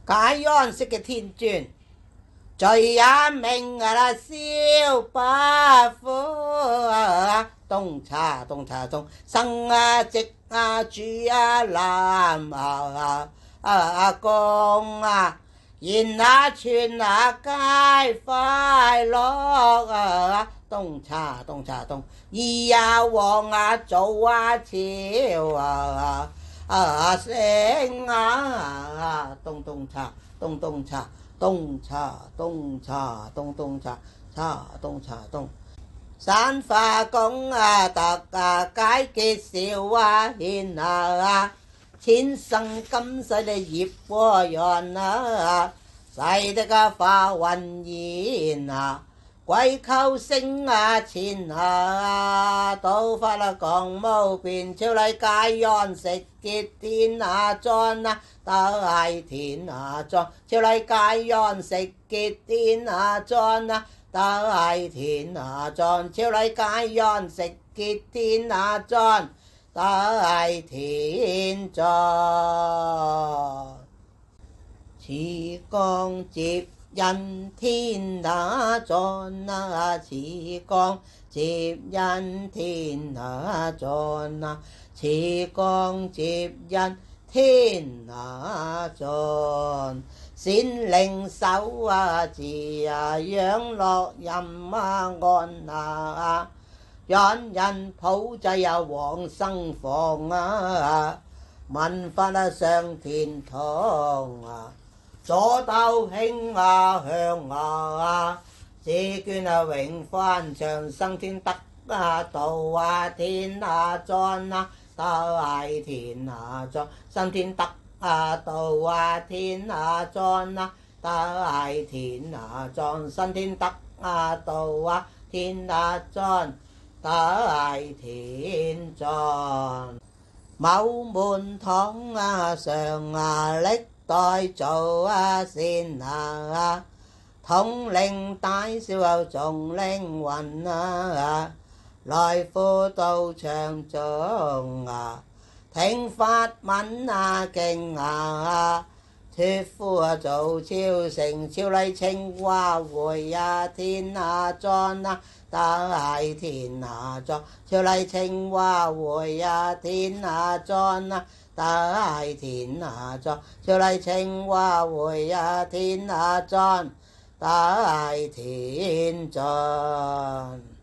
解鞍式嘅天尊，罪也命啊燒不苦東茶東茶東，生啊直啊住啊南宮言傳皆快樂東茶東，義王早朝升東茶東茶東茶東，散花宮特解結少獻千生今世的業和緣使得化雲煙歸求聖前道法降無邊，朝禮解鞍式結天尊大天尊，朝禮解鞍式結天尊大天尊，朝禮解鞍式結天尊大天尊，持光接引天尊持光接引天尊持光接引天尊，善靈手自養樂任安讓人普濟往生房聞法上天堂左斗興香自眷榮返長生天得道天尊大天尊，生天得道天尊大天尊，生天得道天尊大天尊，某門堂上歷代做善統領大小眾靈魂來輔道場中聽法聞經脫苦早朝成，朝禮清華會天尊大天尊，朝禮清華會天尊大天尊，朝禮清華會天尊大天尊。